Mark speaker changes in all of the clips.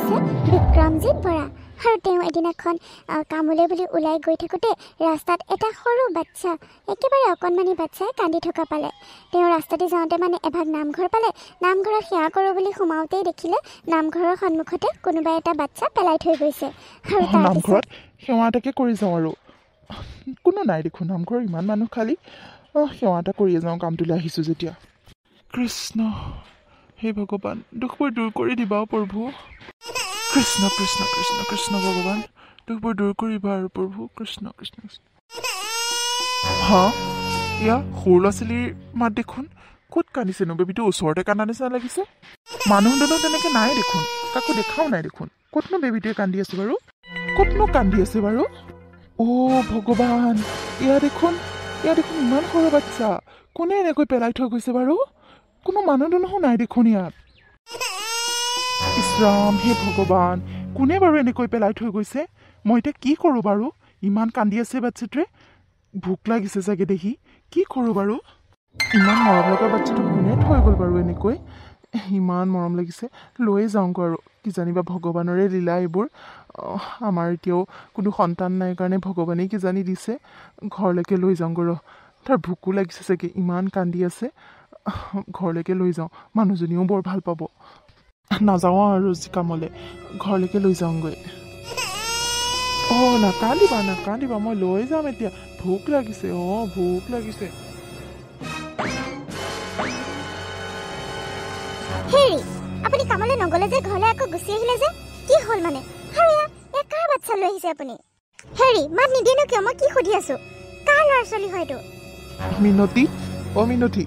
Speaker 1: হৈছে বিক্ৰমজিৎ বৰা আৰু তেওঁ এদিনাখন কামলৈ বুলি ওলাই গৈ থাকোঁতে ৰাস্তাত এটা সৰু বাচ্চা একেবাৰে অকণমানি বাচ্চাই কান্দি থকা পালে। তেওঁ ৰাস্তাতে যাওঁতে মানে এভাগ নামঘৰ পালে। নামঘৰত সেৱা কৰোঁ বুলি সোমাওঁতেই দেখিলে নামঘৰৰ সন্মুখতে কোনোবা এটা বাচ্চা পেলাই থৈ গৈছে। আৰু
Speaker 2: নামঘৰত সেৱা এটাকে কৰি যাওঁ আৰু কোনো নাই দেখোন নামঘৰৰ ইমান মানুহ খালী সেৱা এটা কৰিয়ে যাওঁ কামটোলৈ আহিছোঁ যেতিয়া। কৃষ্ণ হে ভগৱান দুখবোৰ দূৰ কৰি দিবা প্ৰভু। কৃষ্ণ কৃষ্ণ কৃষ্ণ কৃষ্ণ ভগৱান দুখবোৰ দূৰ কৰিবা আৰু প্ৰভু কৃষ্ণ কৃষ্ণ কৃষ্ণ। হা এয়া সৰু ল'ৰা ছোৱালীৰ মাত দেখোন। ক'ত কান্দিছেনো? বেবীটো ওচৰতে কান্দা নিচিনা লাগিছে। মানুহ দুনুহ তেনেকৈ নাই দেখোন, কাকো দেখাও নাই দেখোন। ক'তনো বেবীটোৱে কান্দি আছে বাৰু? ক'তনো কান্দি আছে বাৰু? অ' ভগৱান এয়া দেখোন ইমান সৰু বাচ্চা। কোনে এনেকৈ পেলাই থৈ গৈছে বাৰু? কোনো মানুহ দুনুহো নাই দেখোন ইয়াত। ইছৰাম হে ভগৱান কোনে বাৰু এনেকৈ পেলাই থৈ গৈছে? মই এতিয়া কি কৰোঁ বাৰু? ইমান কান্দি আছে বাচ্ছাটোৱে। ভোক লাগিছে চাগে দেখি। কি কৰোঁ বাৰু? ইমান মৰম লগা বাচ্ছাটো কোনে থৈ গ'ল বাৰু এনেকৈ? ইমান মৰম লাগিছে। লৈয়ে যাওঁগৈ আৰু কি জানিবা ভগৱানৰে লীলা এইবোৰ। আমাৰ এতিয়াও কোনো সন্তান নাই কাৰণে ভগৱানেই কি জানি দিছে। ঘৰলৈকে লৈ যাওঁগৈ ৰ। তাৰ ভোকো লাগিছে চাগে ইমান কান্দি আছে। ঘৰলৈকে লৈ যাওঁ, মানুহজনীও বৰ ভাল পাব। নাযাওঁ আৰু কামলৈ, ঘৰলৈকে লৈ যাওঁগৈ। নাকান্দিবা মই লৈ যাম এতিয়া। ভোক লাগিছে ভোক লাগিছে।
Speaker 1: হেৰি আপুনি কামলৈ নগ'লে যে ঘৰলৈ আকৌ গুচি আহিলে যে কি হ'ল মানে? আৰু এয়া কাৰ বাচ্চা লৈ আহিছে আপুনি? হেৰি মাত নিদিয়েনো কিয়? মই কি সুধি আছোঁ? কাৰ ল'ৰা ছোৱালী হয় এইটো?
Speaker 2: মিনতি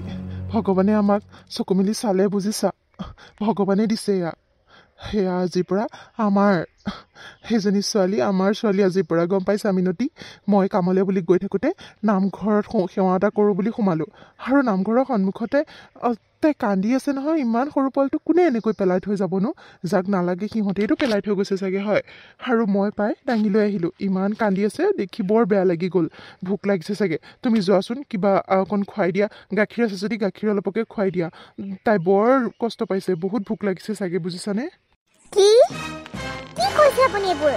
Speaker 2: ভগৱানে আমাক চকু মেলি চালে বুজিছা। ভগৱানে দিছে সেয়া আজিৰ পৰা আমাৰ সেইজনী ছোৱালী আমাৰ ছোৱালী আজিৰ পৰা গম পাইছা মিনতি? মই কামলৈ বুলি গৈ থাকোঁতে নামঘৰত সেৱা এটা কৰোঁ বুলি সোমালোঁ আৰু নামঘৰৰ সন্মুখতে তাই কান্দি আছে নহয়। ইমান সৰু পোৱালিটো কোনে এনেকৈ পেলাই থৈ যাবনো? যাক নালাগে সিহঁতেইতো পেলাই থৈ গৈছে চাগে হয়। আৰু মই দাঙি লৈ আহিলোঁ। ইমান কান্দি আছে দেখি বৰ বেয়া লাগি গ'ল। ভোক লাগিছে চাগে। তুমি যোৱাচোন কিবা অকণ খুৱাই দিয়া। গাখীৰ আছে যদি গাখীৰ অলপকে খুৱাই দিয়া। তাই বৰ কষ্ট পাইছে, বহুত ভোক লাগিছে চাগে বুজিছানে?
Speaker 1: কি কৈছে আপুনি এইবোৰ?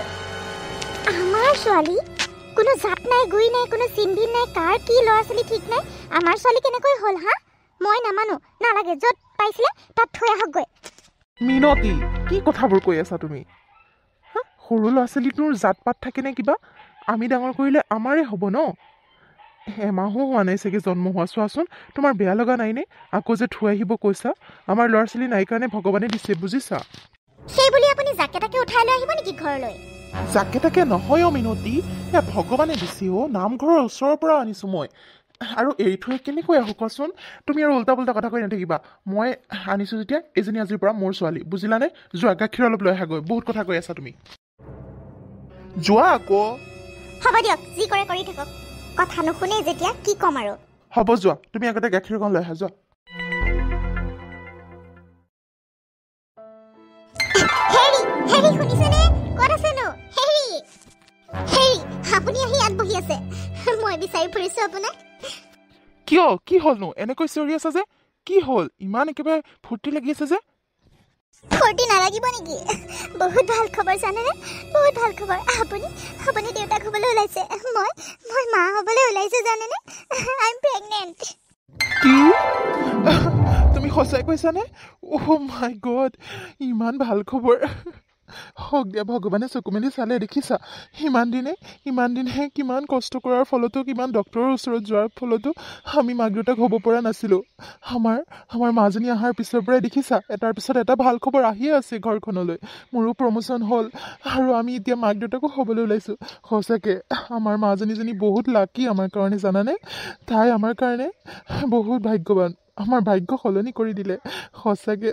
Speaker 1: আমাৰ ছোৱালী কোনো জাত নাই গুৰি নাই, কোনো চিন্দিন নাই, কাৰ কি ল'ৰা ছোৱালী ঠিক নাই। আমাৰ ছোৱালী কেনেকৈ হ'ল হা? মই নামানো, নালাগে। য'ত পাইছিলে তাত থৈ আহকগৈ।
Speaker 2: মিনতি কি কথাবোৰ কৈ আছা তুমি? সৰু ল'ৰা ছোৱালীটোৰ জাত পাত থাকে নে কিবা? আমি ডাঙৰ কৰিলে আমাৰে হ'ব ন? এমাহো হোৱা নাই চাগে জন্ম হোৱা। চোৱাচোন তোমাৰ বেয়া লগা নাইনে? আকৌ যে থৈ আহিব কৈছা। আমাৰ ল'ৰা ছোৱালী নাই কাৰণে ভগৱানে দিছে বুজিছা।
Speaker 1: সেই বুলি আপুনি জাকে তাকে উঠাই লৈ আহিব নেকি ঘৰলৈ?
Speaker 2: জাকে তাকে নহয় মিনতি, ভগৱানে দিছে নামঘৰৰ ওচৰৰ পৰা আনিছোঁ মই। আৰু এৰি থৈ কেনেকৈ আহোঁ কোৱাচোন? তুমি আৰু উল্টা পুল্টা কথা কৈ নাথাকিবা। মই আনিছোঁ যেতিয়া এজনী আজিৰ পৰা মোৰ ছোৱালী বুজিলানে? যোৱা গাখীৰ অলপ লৈ আহাগৈ। বহুত কথা কৈ আছা তুমি। যোৱা আকৌ।
Speaker 1: হ'ব দিয়ক, যি কৰে কৰি থাকক। কথা নুশুনে যেতিয়া কি ক'ম আৰু।
Speaker 2: হ'ব যোৱা, তুমি আগতে গাখীৰ অকণ লৈ আহা যোৱা।
Speaker 1: হেৰি শুনিছেনে? ক'ত আছেনো? হেৰি আপুনি আহি ইয়াত বহি আছে। মই বিচাৰি ফুৰিছোঁ আপোনাক।
Speaker 2: কিয়? কি হ'লনো? এনেকৈ চিঞৰি আছা যে? কি হ'ল? ইমান একেবাৰে ফূৰ্তি লাগি আছে যে?
Speaker 1: ফূৰ্তি নালাগিব নেকি? বহুত ভাল খবৰ জানেনে? বহুত ভাল খবৰ। আপুনি দেউতাক হ'বলৈ ওলাইছে। মই মা হ'বলৈ ওলাইছোঁ জানেনে? I am pregnant.
Speaker 2: কি? তুমি সঁচাই কৈছানে? অ' মাই গড, ইমান ভাল খবৰ। হওক দিয়া, ভগৱানে চকু মেলি চালে দেখিছা। ইমান দিনে কিমান কষ্ট কৰাৰ ফলতো, কিমান ডক্তৰৰ ওচৰত যোৱাৰ ফলতো আমি মাক দেউতাক হ'ব পৰা নাছিলোঁ। আমাৰ মাজনী অহাৰ পিছৰ পৰাই দেখিছা এটাৰ পিছত এটা ভাল খবৰ আহিয়ে আছে ঘৰখনলৈ। মোৰো প্ৰমোশ্যন হ'ল আৰু আমি এতিয়া মাক দেউতাকো হ'বলৈ ওলাইছোঁ। সঁচাকৈ আমাৰ মাজনীজনী বহুত লাকি আমাৰ কাৰণে জানানে? তাই আমাৰ কাৰণে বহুত ভাগ্যৱান। আমাৰ ভাগ্য সলনি কৰি দিলে সঁচাকৈ।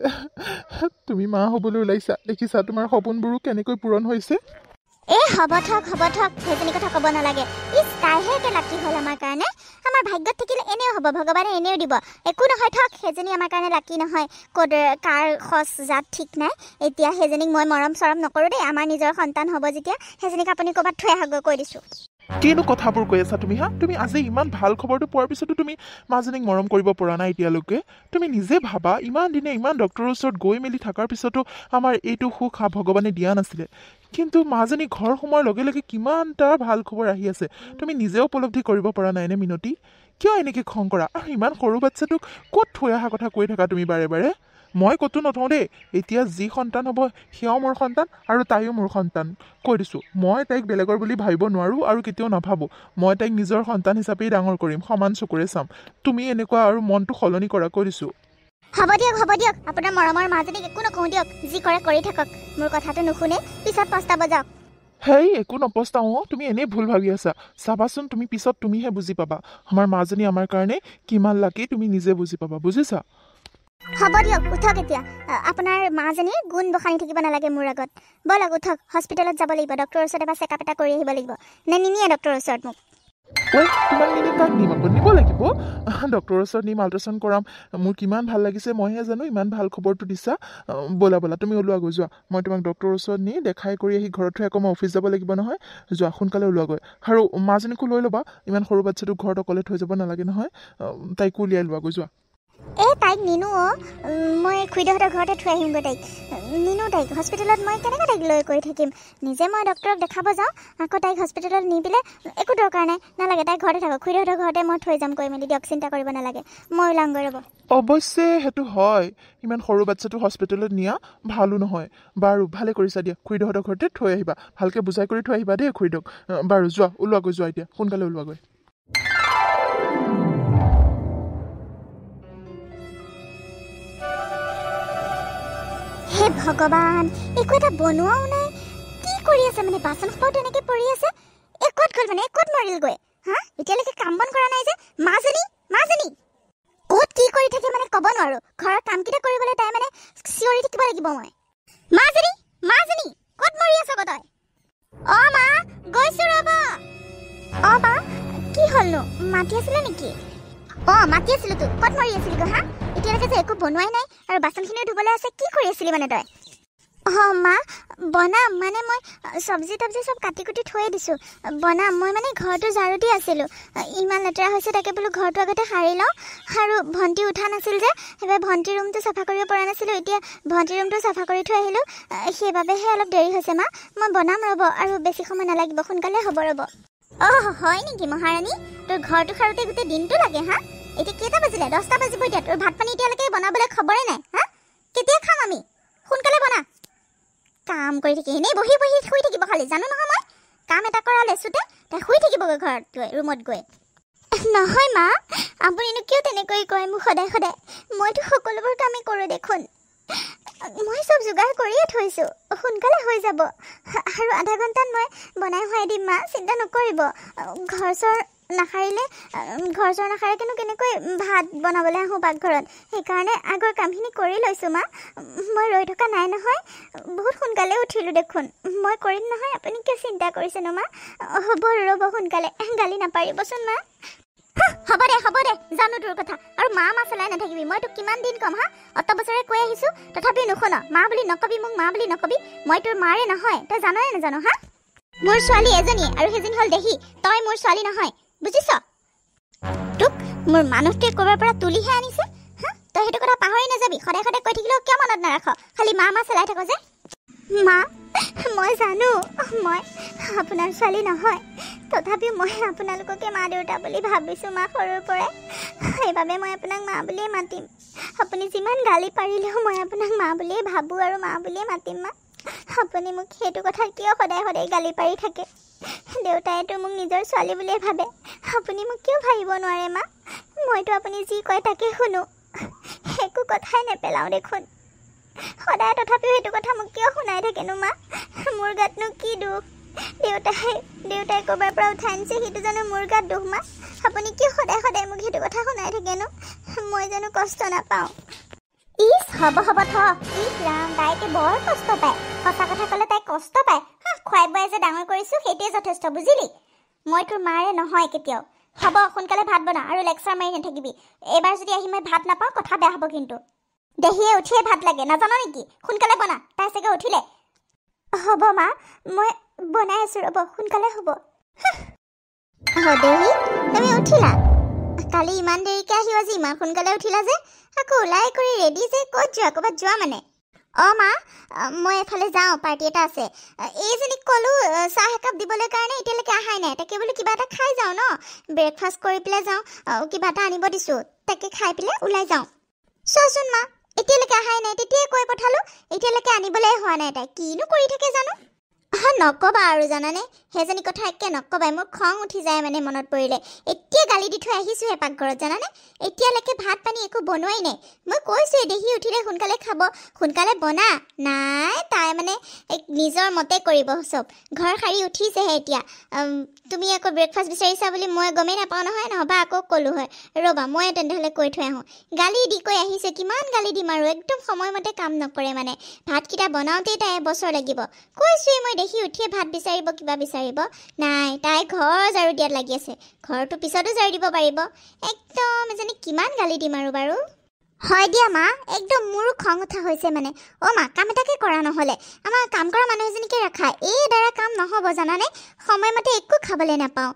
Speaker 2: তুমি মা হ'বলৈ ওলাইছা দেখিছা, তোমাৰ সপোনবোৰো কেনেকৈ পূৰণ হৈছে।
Speaker 1: হ'ব থক সেইজনী কথা ক'ব নালাগে। তাইহে একে লাকি হ'ল আমাৰ কাৰণে। আমাৰ ভাগ্যত থাকিলে এনেও হ'ব, ভগৱানে এনেও দিব। একো নহয় থক, সেইজনী আমাৰ কাৰণে লাকি নহয়। কাৰ খচ জাত ঠিক নাই। এতিয়া সেইজনীক মই মৰম চৰম নকৰোঁ দেই। আমাৰ নিজৰ সন্তান হ'ব যেতিয়া সেইজনীক আপুনি ক'ৰবাত থৈ আহগৈ কৈ দিছোঁ।
Speaker 2: কিনো কথাবোৰ কৈ আছা তুমি হা তুমি আজি ইমান ভাল খবৰটো পোৱাৰ পিছতো তুমি মাজনীক মৰম কৰিব পৰা নাই এতিয়ালৈকে তুমি নিজে ভাবা ইমান দিনে ইমান ডক্টৰৰ ওচৰত গৈ মেলি থকাৰ পিছতো আমাৰ এইটো সুখ ভগৱানে দিয়া নাছিলে কিন্তু মাজনী ঘৰ সোমোৱাৰ লগে লগে কিমানটা ভাল খবৰ আহি আছে তুমি নিজেও উপলব্ধি কৰিব পৰা নাই নে মিনতি কিয় এনেকৈ খং কৰা আৰু ইমান সৰু বাচ্ছাটোক ক'ত থৈ অহা কথা কৈ থাকা তুমি বাৰে বাৰে মই ক'তো নথওঁ দেই এতিয়া যি সন্তান হ'ব সেয়াও মোৰ সন্তান আৰু তাইও মোৰ সন্তান কৈ দিছোঁ মই তাইক বেলেগৰ বুলি ভাবিব নোৱাৰোঁ আৰু কেতিয়াও নাভাবোঁ মই তাইক নিজৰ সন্তান হিচাপেই ডাঙৰ কৰিম সমান চকুৰে চাম তুমি এনেকুৱা আৰু মনটো সলনি কৰা কৈ দিছোঁ
Speaker 1: হ'ব দিয়ক আপোনাৰ মৰমৰ মাজনীক একো নকওঁ দিয়ক যি কৰে কৰি থাকক মোৰ কথাটো নুশুনে পিছত পস্তাব যাওক
Speaker 2: হেই একো নপস্তাওঁ তুমি এনেই ভুল ভাবি আছা চাবাচোন তুমি পিছত তুমিহে বুজি পাবা আমাৰ মাজনী আমাৰ কাৰণে কিমান লাকি তুমি নিজে বুজি পাবা বুজিছা
Speaker 1: হ'ব দিয়ক উঠক এতিয়া আপোনাৰ মাজনীৰ গুণ বখানি থাকিব নালাগে মোৰ আগত বলক উঠক হস্পিটেলত যাব লাগিব ডক্টৰৰ ওচৰত এবাৰ চেকআপ এটা কৰি আহিব লাগিব নে নিনিয়ে ডক্টৰৰ ওচৰত মোক
Speaker 2: তোমাক নিলে কাক নিম আকৌ নিব লাগিব ডক্টৰৰ ওচৰত নিম আল্ট্ৰাচাউণ্ড কৰাম মোৰ কিমান ভাল লাগিছে মইহে জানো ইমান ভাল খবৰটো দিছা বলা তুমি ওলোৱাগৈ যোৱা মই তোমাক ডক্টৰৰ ওচৰত নি দেখাই কৰি আহি ঘৰত থৈ আকৌ মই অফিচ যাব লাগিব নহয় যোৱা সোনকালে ওলোৱাগৈ আৰু মাজনীকো লৈ ল'বা ইমান সৰু বাচ্ছাটোক ঘৰত অকলে থৈ যাব নালাগে নহয় তাইকো উলিয়াই লোৱাগৈ যোৱা
Speaker 1: তাইক নিনো মই খুৰীদেউহঁতৰ ঘৰতে থৈ আহিমগৈ তাইক নিনো তাইক হস্পিটেলত মই কেনেকৈ তাইক লৈ কৰি থাকিম নিজে মই ডক্টৰক দেখাব যাওঁ আকৌ তাইক হস্পিটেলত নি পেলাই একো দৰকাৰ নাই নালাগে তাইক ঘৰতে থাকক খুৰীদেউহঁতৰ ঘৰতে মই থৈ যাম কৈ মেলি দিয়ক চিন্তা কৰিব নালাগে মই ওলাংগৈ ৰ'ব
Speaker 2: অৱশ্যে সেইটো হয় ইমান সৰু বাচ্ছাটো হস্পিটেলত নিয়া ভালো নহয় বাৰু ভালে কৰিছা দিয়া খুৰীদেউহঁতৰ ঘৰতে থৈ আহিবা ভালকৈ বুজাই কৰি থৈ আহিবা দেই খুৰীদেউক বাৰু যোৱা ওলোৱাগৈ যোৱা এতিয়া সোনকালে ওলোৱাগৈ
Speaker 1: হে ভগৱান একো এটা বনোৱাও নাই কি কৰি আছে মানে বাচন খোপাও তেনেকৈ পৰি আছে ক'ত গ'ল মানে ক'ত মৰিলগৈ হা এতিয়ালৈকে কাম বন কৰা নাই যে মাজনী ক'ত কি কৰি থাকে মানে ক'ব নোৱাৰো ঘৰৰ কামকেইটা কৰিবলৈ তাই মানে চিঞৰি থাকিব লাগিব মই মাজনী ক'ত মৰি আছ তই মা গৈছো ৰ'ব মা কি হ'লনো মাতি আছিলে নেকি মাতি আছিলো তো ক'ত মৰি আছিলি গো হা এতিয়ালৈকে যে একো বনোৱাই নাই আৰু বাচনখিনিও ধুবলৈ আছে কি কৰি আছিলি মানে তই মা বনাম মানে মই চব্জি তব্জি চব কাটি কুটি থৈ দিছোঁ বনাম মই মানে ঘৰটো ঝাৰু দি আছিলোঁ ইমান লেতেৰা হৈছে তাকে বোলো ঘৰটো আগতে সাৰি লওঁ আৰু ভণ্টি উঠা নাছিল যে সেইবাবে ভণ্টিৰ ৰুমটো চাফা কৰিব পৰা নাছিলোঁ এতিয়া ভণ্টিৰ ৰুমটো চাফা কৰি থৈ আহিলোঁ সেইবাবেহে অলপ দেৰি হৈছে মা মই বনাম ৰ'ব আৰু বেছি সময় নালাগিব সোনকালে হ'ব ৰ'ব হয় নেকি মহাৰাণী তোৰ ঘৰটো সাৰোতে গোটেই দিনটো লাগে হা এতিয়া কেইটা বাজিলে 10টা বাজিব এতিয়া তোৰ ভাত পানী এতিয়ালৈকে বনাবলৈ খবৰে নাই হা কেতিয়া খাম আমি সোনকালে বনা কাম কৰি থাকি এনেই বহি শুই থাকিব খালি জানো নহয় মই কাম এটা কৰা লেচুতে তাই শুই থাকিবগৈ ঘৰত গৈ ৰুমত গৈ নহয় মা আপুনিনো কিয় তেনেকৈ কয় মোক সদায় মইতো সকলোবোৰ কামেই কৰোঁ দেখোন মই চব যোগাৰ কৰিয়ে থৈছোঁ সোনকালে হৈ যাব আৰু আধা ঘণ্টাত মই বনাই খুৱাই দিম মা চিন্তা নকৰিব ঘৰ চৰ নাখাৰেকেনো কেনেকৈ ভাত বনাবলৈ আহোঁ পাকঘৰত সেইকাৰণে আগৰ কামখিনি কৰি লৈছোঁ মা মই ৰৈ থকা নাই নহয় বহুত সোনকালে উঠিলোঁ দেখোন মই কৰিম নহয় আপুনি কিয় চিন্তা কৰিছেনো মা হ'ব ৰ'ব সোনকালে গালি নাপাৰিবচোন মা হ'ব দে জানো তোৰ কথা আৰু মা চলাই নাথাকিবি মই তোক কিমান দিন ক'ম হা অত বছৰে কৈ আহিছোঁ তথাপিও নুশুন মা বুলি নকবি মোক মা বুলি নকবি মই তোৰ মাৰে নহয় তই জাননে নাজানো হা মোৰ ছোৱালী এজনী আৰু সেইজনী হ'ল দেহি তই মোৰ ছোৱালী নহয় বুজিছ তোক মোৰ মানুহটোৱে ক'ৰবাৰ পৰা তুলিহে আনিছে হা তই সেইটো কথা পাহৰি নাযাবি সদায় কৈ থাকিলেও কিয় মনত নাৰাখ খালি মা চলাই থাক যে মা মই জানো মই আপোনাৰ ছোৱালী নহয় তথাপিও মই আপোনালোককে মা দেউতা বুলি ভাবিছোঁ মা সৰুৰ পৰাই সেইবাবে মই আপোনাক মা বুলিয়ে মাতিম আপুনি যিমান গালি পাৰিলেও মই আপোনাক মা বুলিয়ে ভাবোঁ আৰু মা বুলিয়ে মাতিম মা আপুনি মোক সেইটো কথা কিয় সদায় গালি পাৰি থাকে দেউতাইতো মোক নিজৰ ছোৱালী বুলিয়ে ভাবে আপুনি মোক কিয় ভাবিব নোৱাৰে মা মইতো আপুনি যি কয় তাকে শুনো একো কথাই নেপেলাওঁ দেখোন সদায় তথাপিও সেইটো কথা মোক কিয় শুনাই থাকেনো মা মোৰ গাতনো কি দুখ দেউতাই ক'ৰবাৰ পৰা উঠাই আনিছে সেইটো জানো মোৰ গাত দুখ মা আপুনি কিয় সদায় মোক সেইটো কথা শুনাই থাকেনো মই জানো কষ্ট নাপাওঁ ইছ হ'ব থ ইছ ৰাম তাইকে বৰ কষ্ট পায় সঁচা কথা ক'লে তাই কষ্ট পায় খুৱাই বোৱাই যে ডাঙৰ কৰিছোঁ সেইটোৱে যথেষ্ট বুজিলি মই তোৰ মাৰে নহয় কেতিয়াও হ'ব সোনকালে ভাত বনা আৰু লেকচাৰ মাৰি নাথাকিবি এইবাৰ যদি আহি মই ভাত নাপাওঁ কথা বেয়া হ'ব কিন্তু দেহিয়ে উঠিয়ে ভাত লাগে নাজানো নেকি সোনকালে বনা তাই চাগে উঠিলে হ'ব মা মই বনাই আছোঁ ৰ'ব সোনকালে হ'ব দেহি তুমি উঠিলা কালি ইমান দেৰিকে আহি আজি ইমান সোনকালে উঠিলা যে আকৌ ওলাই কৰি ৰেডি যে ক'ত যোৱা ক'ৰবাত যোৱা মানে মা মই এফালে যাওঁ পাৰ্টি এটা আছে এইজনীক ক'লো চাহ একাপ দিবলৈ কাৰণে এতিয়ালৈকে অহাই নাই তাকে বোলো কিবা এটা খাই যাওঁ ন ব্ৰেকফাষ্ট কৰি পেলাই যাওঁ কিবা এটা আনিব দিছোঁ তাকে খাই পেলাই ওলাই যাওঁ চোৱাচোন মা এতিয়ালৈকে অহাই নাই তেতিয়াই কৈ পঠালোঁ এতিয়ালৈকে আনিবলৈ হোৱা নাই তাই কিনো কৰি থাকে জানো নক'বা আৰু জানানে সেইজনী কথা একে নক'বাই মোৰ খং উঠি যায় মানে মনত পৰিলে এতিয়া গালি দি থৈ আহিছোঁহে পাকঘৰত জানানে এতিয়ালৈকে ভাত পানী একো বনোৱাই নাই মই কৈছোঁৱে দেহি উঠিলে সোনকালে খাব সোনকালে বনা নাই তাই মানে নিজৰ মতে কৰিব চব ঘৰ সাৰি উঠিছেহে এতিয়া তুমি আকৌ ব্ৰেকফাষ্ট বিচাৰিছা বুলি মই গমেই নাপাওঁ নহয় নহ'বা আকৌ ক'লোঁ হয় ৰ'বা মই তেনেহ'লে কৈ থৈ আহোঁ গালি দি কৈ আহিছে কিমান গালি দিম আৰু একদম সময়মতে কাম নকৰে মানে ভাতকেইটা বনাওঁতেই তাই এবছৰ লাগিব কৈছোঁৱে মই দেখি উঠিয়ে ভাত বিচাৰিব কিবা বিচাৰিব নাই তাই ঘৰ ঝাৰু দিয়াত লাগি আছে ঘৰটো পিছতো ঝাৰু দিব পাৰিব একদম এজনী কিমান গালি দিম আৰু বাৰু হয় দিয়া মা একদম মোৰো খং উঠা হৈছে মানে মা কাম এটাকে কৰা নহ'লে আমাৰ কাম কৰা মানুহ এজনীকে ৰাখা এই দ্বাৰা কাম নহ'ব জানানে সময়মতে একো খাবলৈ নাপাওঁ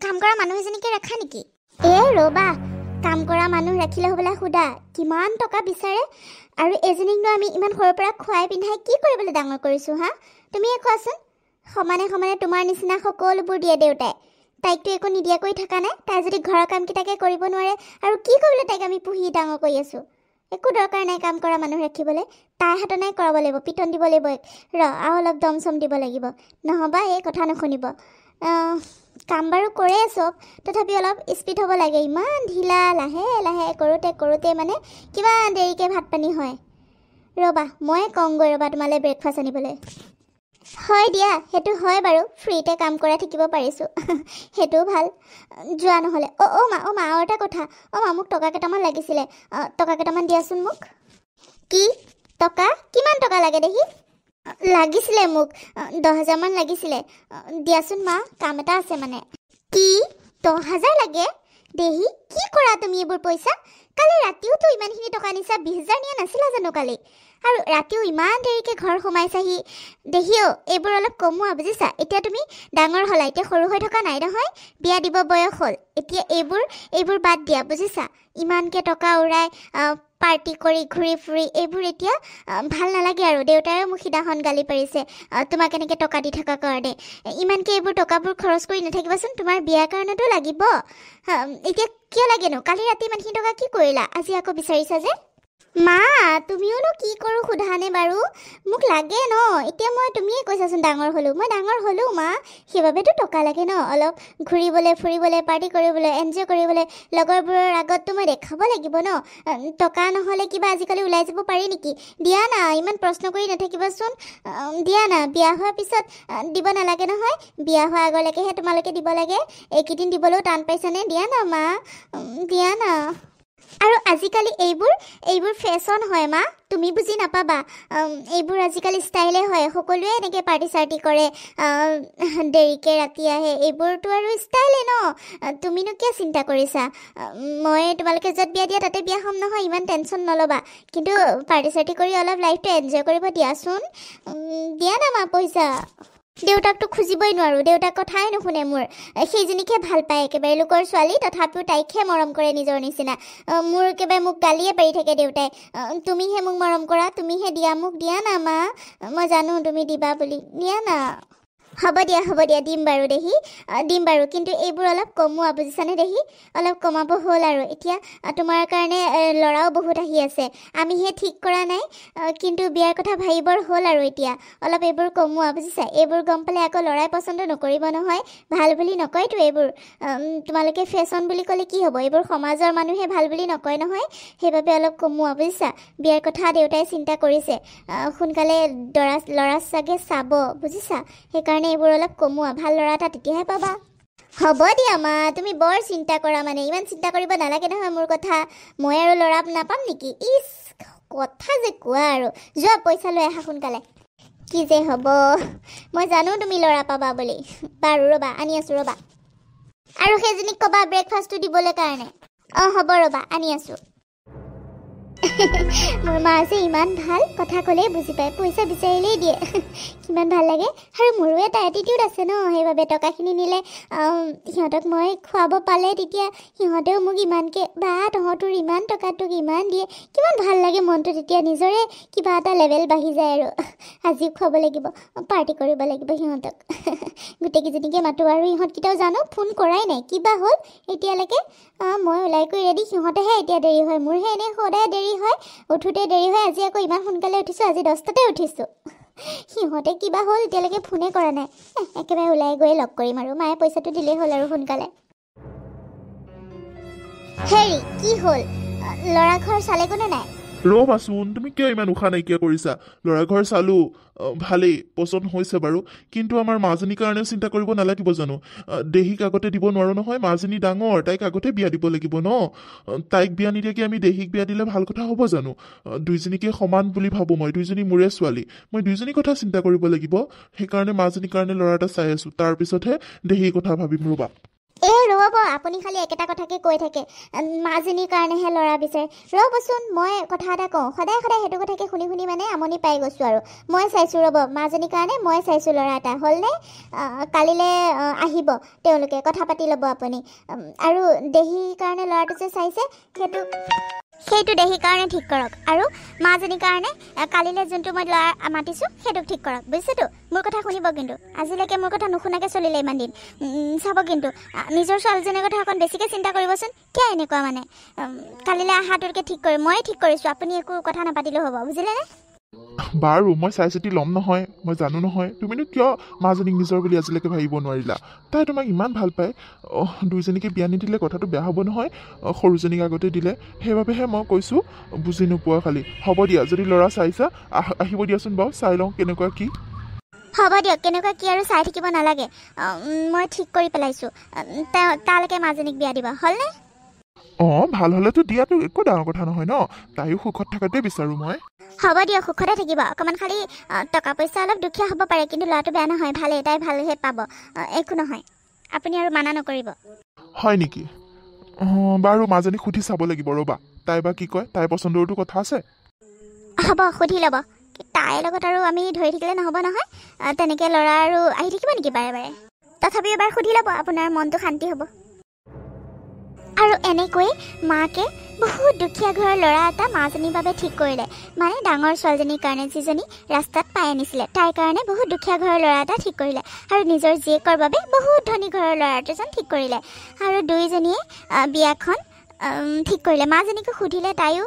Speaker 1: কাম কৰা মানুহ এজনীকে ৰাখা নেকি ৰ'বা কাম কৰা মানুহ ৰাখিলে হ'বলৈ সোধা কিমান টকা বিচাৰে আৰু এজনীকনো আমি ইমান সৰুৰ পৰা খুৱাই পিন্ধাই কি কৰিবলৈ ডাঙৰ কৰিছোঁ হা তুমিয়ে কোৱাচোন সমানে সমানে তোমাৰ নিচিনা সকলোবোৰ দিয়ে দেউতাই তাইকতো একো নিদিয়াকৈ থকা নাই তাই যদি ঘৰৰ কামকেইটাকে কৰিব নোৱাৰে আৰু কি কৰিবলৈ তাইক আমি পুহি ডাঙৰ কৰি আছোঁ একো দৰকাৰ নাই কাম কৰা মানুহ ৰাখিবলৈ তাই হাতত নাই কৰাব লাগিব পিটন দিব লাগিব আৰু অলপ দম চম দিব লাগিব নহ'বা এই কথা নুশুনিব কাম বাৰু কৰে চব তথাপি অলপ স্পীড হ'ব লাগে ইমান ঢিলা লাহে লাহে কৰোঁতে মানে কিমান দেৰিকৈ ভাত পানী হয় ৰ'বা মই কওঁগৈ ৰ'বা তোমালৈ ব্ৰেকফাষ্ট আনিবলৈ হয় দিয়া সেইটো হয় বাৰু ফ্ৰীতে কাম কৰাই থাকিব পাৰিছোঁ সেইটোও ভাল যোৱা নহ'লে মা আৰু এটা কথা মা মোক টকা কেইটামান লাগিছিলে টকা কেইটামান দিয়াচোন মোক কি টকা কিমান টকা লাগে দেখি লাগিছিলে মোক 10,000 মান লাগিছিলে দিয়াচোন মা কাম এটা আছে মানে কি 10,000 লাগে দেহি কি কৰা তুমি এইবোৰ পইচা কালি ৰাতিওতো ইমানখিনি টকা নিছা 20,000 নিয়া নাছিলা জানো কালি আৰু ৰাতিও ইমান দেৰিকৈ ঘৰ সোমাইছাহি দেহিও এইবোৰ অলপ কমোৱা বুজিছা এতিয়া তুমি ডাঙৰ হ'লা এতিয়া সৰু হৈ থকা নাই নহয় বিয়া দিব বয়স হ'ল এতিয়া এইবোৰ বাদ দিয়া বুজিছা ইমানকৈ টকা উৰাই পাৰ্টি কৰি ঘূৰি ফুৰি এইবোৰ এতিয়া ভাল নালাগে আৰু দেউতাৰেও মোক সিদিনাখন গালি পাৰিছে তোমাক এনেকৈ টকা দি থকা কাৰণে ইমানকৈ এইবোৰ টকাবোৰ খৰচ কৰি নাথাকিবাচোন তোমাৰ বিয়াৰ কাৰণেতো লাগিব এতিয়া কিয় লাগেনো কালি ৰাতি ইমানখিনি টকা কি কৰিলা আজি আকৌ বিচাৰিছা যে মা তুমিওনো কি কৰোঁ সোধানে বাৰু মোক লাগে ন এতিয়া তুমিয়ে কৈছাচোন ডাঙৰ হ'লোঁ মই ডাঙৰ হ'লোঁ মা সেইবাবেতো টকা লাগে ন অলপ ঘূৰিবলৈ ফুৰিবলৈ পাৰ্টি কৰিবলৈ এনজয় কৰিবলৈ লগৰবোৰৰ আগততো মই দেখাব লাগিব ন টকা নহ'লে কিবা আজিকালি ওলাই যাব পাৰি নেকি দিয়া না ইমান প্ৰশ্ন কৰি নাথাকিবাচোন দিয়া না বিয়া হোৱাৰ পিছত দিব নালাগে নহয় বিয়া হোৱাৰ আগলৈকেহে তোমালোকে দিব লাগে এইকেইদিন দিবলৈও টান পাইছানে দিয়া না মা দিয়া না আৰু আজিকালি এইবোৰ ফেশ্বন হয় মা তুমি বুজি নাপাবা এইবোৰ আজিকালি ষ্টাইলে হয় সকলোৱে এনেকৈ পাৰ্টি চাৰ্টি কৰে দেৰিকৈ ৰাতি আহে এইবোৰতো আৰু ষ্টাইলে ন তুমিনো কিয় চিন্তা কৰিছা মই তোমালোকে য'ত বিয়া দিয়া তাতে বিয়া হ'ম নহয় ইমান টেনশ্যন নল'বা কিন্তু পাৰ্টি চাৰ্টি কৰি অলপ লাইফটো এনজয় কৰিব দিয়াচোন দিয়া না মা পইচা দেউতাকতো খুজিবই নোৱাৰোঁ দেউতাক কথাই নুশুনে মোৰ সেইজনীকে ভাল পায় একেবাৰে লোকৰ ছোৱালী তথাপিও তাইকহে মৰম কৰে নিজৰ নিচিনা মোৰ একেবাৰে মোক গালিয়ে পাৰি থাকে দেউতাই তুমিহে মোক মৰম কৰা তুমিহে দিয়া মোক দিয়া না মা মই জানো তুমি দিবা বুলি দিয়া না হ'ব দিয়া দিম বাৰু দেহি দিম বাৰু কিন্তু এইবোৰ অলপ কমোৱা বুজিছানে দেহি অলপ কমাব হ'ল আৰু এতিয়া তোমাৰ কাৰণে ল'ৰাও বহুত আহি আছে আমিহে ঠিক কৰা নাই কিন্তু বিয়াৰ কথা ভাবিবৰ হ'ল আৰু এতিয়া অলপ এইবোৰ কমোৱা বুজিছা এইবোৰ গম পালে আকৌ ল'ৰাই পচন্দ নকৰিব নহয় ভাল বুলি নকয়তো এইবোৰ তোমালোকে ফেশ্বন বুলি ক'লে কি হ'ব এইবোৰ সমাজৰ মানুহে ভাল বুলি নকয় নহয় সেইবাবে অলপ কমোৱা বুজিছা বিয়াৰ কথা দেউতাই চিন্তা কৰিছে সোনকালে ল'ৰা চাগে চাব বুজিছা সেইকাৰণে এইবোৰ অলপ কমোৱা ভাল ল'ৰা এটা তেতিয়াহে পাবা হ'ব দিয়া মা তুমি বৰ চিন্তা কৰা মানে ইমান চিন্তা কৰিব নালাগে নহয় মোৰ কথা মই আৰু ল'ৰা নাপাম নেকি ইচ কথা যে কোৱা আৰু যোৱা পইচা লৈ আহা সোনকালে কি যে হ'ব মই জানো তুমি ল'ৰা পাবা বুলি বাৰু ৰ'বা আনি আছোঁ ৰ'বা আৰু সেইজনীক ক'বা ব্ৰেকফাষ্টটো দিবলৈ কাৰণে হ'ব ৰ'বা আনি আছোঁ মোৰ মা যে ইমান ভাল, কথা ক'লেই বুজি পায়, পইচা বিচাৰিলেই দিয়ে। কিমান ভাল লাগে। আৰু মোৰো এটা এটিটিউড আছে ন, সেইবাবে টকাখিনি নিলে সিহঁতক মই খুৱাব পালে তেতিয়া সিহঁতেও মোক ইমানকৈ বা তহঁতৰ ইমান টকা তোক ইমান দিয়ে, কিমান ভাল লাগে মনটো। তেতিয়া নিজৰে কিবা এটা লেভেল বাঢ়ি যায় আৰু আজিও খুৱাব লাগিব, পাৰ্টি কৰিব লাগিব সিহঁতক। গোটেইকেইজনীকে মাতোঁ আৰু ইহঁতকেইটাও জানো ফোন কৰাই নাই, কিবা হ'ল এতিয়ালৈকে। মই ওলাই কৰি ৰেডি, সিহঁতেহে এতিয়া দেৰি হয়। মোৰহে এনেই সদায় দেৰি হয়, উঠোঁতে দেৰি হয়। আজি আকৌ ইমান সোনকালে উঠিছোঁ, আজি 10টাতে উঠিছোঁ। সিহঁতে কিবা হ'ল এতিয়ালৈকে ফোনে কৰা নাই। একেবাৰে ওলাই গৈয়ে লগ কৰিম আৰু, মায়ে পইচাটো দিলেই হ'ল আৰু সোনকালে। হেৰি কি হ'ল, ল'ৰা ঘৰ চালে কোনো নাই?
Speaker 2: ৰ'বাচোন, তুমি কিয় ইমান উশাহ নাইকিয়া কৰিছা? ল'ৰা ঘৰ চালোঁ, ভালেই পচন্দ হৈছে বাৰু, কিন্তু আমাৰ মাজনীৰ কাৰণেও চিন্তা কৰিব নালাগিব জানো? দেহিক আগতে দিব নোৱাৰোঁ নহয়, মাজনী ডাঙৰ, তাইক আগতে বিয়া দিব লাগিব ন। তাইক বিয়া নিদিয়াকৈ আমি দেহিক বিয়া দিলে ভাল কথা হ'ব জানো? দুইজনীকে সমান বুলি ভাবোঁ মই, দুইজনী মোৰে ছোৱালী, মই দুইজনীৰ কথা চিন্তা কৰিব লাগিব। সেইকাৰণে মাজনীৰ কাৰণে ল'ৰা এটা চাই আছোঁ, তাৰপিছতহে দেহিৰ কথা ভাবিম। ৰ'বা
Speaker 1: ৰ'ব, আপুনি খালি একেটা কথাকে কৈ থাকে, মাজনীৰ কাৰণেহে ল'ৰা বিচাৰে। ৰ'বচোন, মই কথা এটা কওঁ, সদায় সদায় সেইটো কথাকে শুনি শুনি মানে আমনি পাই গৈছোঁ আৰু। মই চাইছোঁ, ৰ'ব, মাজনীৰ কাৰণে মই চাইছোঁ ল'ৰা এটা। হ'লনে? কালিলৈ আহিব তেওঁলোকে, কথা পাতি ল'ব আপুনি। আৰু দেহিৰ কাৰণে ল'ৰাটো যে চাইছে সেইটো দেহিৰ কাৰণে ঠিক কৰক, আৰু মাজনীৰ কাৰণে কালিলৈ যোনটো মই ল'ৰা মাতিছোঁ সেইটোক ঠিক কৰক, বুজিছেতো? মোৰ কথা শুনিব কিন্তু, আজিলৈকে মোৰ কথা নুশুনাকৈ চলিলে ইমান দিন। চাব কিন্তু, নিজৰ ছোৱালীজনীৰ কথা অকণ বেছিকৈ চিন্তা কৰিবচোন। কিয় এনেকুৱা মানে? কালিলৈ আহাটোকে ঠিক কৰিম, ময়ে ঠিক কৰিছোঁ, আপুনি একো কথা নাপাতিলেও হ'ব, বুজিলেনে?
Speaker 2: বাৰু মই চাই চিতি ল'ম নহয়, মই জানো নহয়। তুমিনো কিয় মাজনীক নিজৰ বুলি আজিলৈকে ভাবিব নোৱাৰিলা? তাই তোমাক ইমান ভাল পায়। দুইজনীকে বিয়া নিদিলে কথাটো বেয়া হ'ব নহয়, সৰুজনীক আগতে দিলে। সেইবাবেহে মই কৈছোঁ, বুজি নোপোৱা খালি। হ'ব দিয়া, যদি ল'ৰা চাইছা আহিব দিয়াচোন বাৰু, চাই লওঁ কেনেকুৱা কি।
Speaker 1: হ'ব দিয়ক, কেনেকুৱা কি আৰু চাই থাকিব নালাগে, মই ঠিক কৰি পেলাইছোঁ। তালৈকে মাজনীক বিয়া দিব, হ'লনে?
Speaker 2: ভাল হ'লেতো দিয়াটো একো ডাঙৰ কথা নহয় ন, তাইও সুখত থকাটোৱে বিচাৰোঁ মই।
Speaker 1: হ'ব দিয়ক, সুখতে থাকিব। অকণমান খালি টকা পইচা অলপ দুখীয়া হ'ব পাৰে, কিন্তু ল'ৰাটো বেয়া নহয়, ভালেই, তাই ভালহে পাব, একো নহয়। আপুনি আৰু মানা নকৰিব।
Speaker 2: হয় নেকি? বাৰু মাজনীক সুধি চাব লাগিব, ৰ'বা, তাই বা কি কয়, তাইৰ পচন্দৰতো কথা আছে।
Speaker 1: হ'ব, সুধি ল'ব। তাইৰ লগত আৰু আমি ধৰি থাকিলে নহ'ব নহয়, তেনেকৈ ল'ৰা আৰু আহি থাকিব নেকি বাৰে বাৰে? তথাপিও এবাৰ সুধি ল'ব, আপোনাৰ মনটো শান্তি হ'ব। আৰু এনেকৈ মাকে বহুত দুখীয়া ঘৰৰ ল'ৰা এটা মাজনীৰ বাবে ঠিক কৰিলে। মানে ডাঙৰ ছোৱালীজনীৰ কাৰণে, যিজনী ৰাস্তাত পাই আনিছিলে, তাইৰ কাৰণে বহুত দুখীয়া ঘৰৰ ল'ৰা এটা ঠিক কৰিলে। আৰু নিজৰ জীয়েকৰ বাবে বহুত ধনী ঘৰৰ ল'ৰা এজন ঠিক কৰিলে। আৰু দুইজনীয়ে বিয়াখন ঠিক কৰিলে। মাজনীকো সুধিলে, তাইও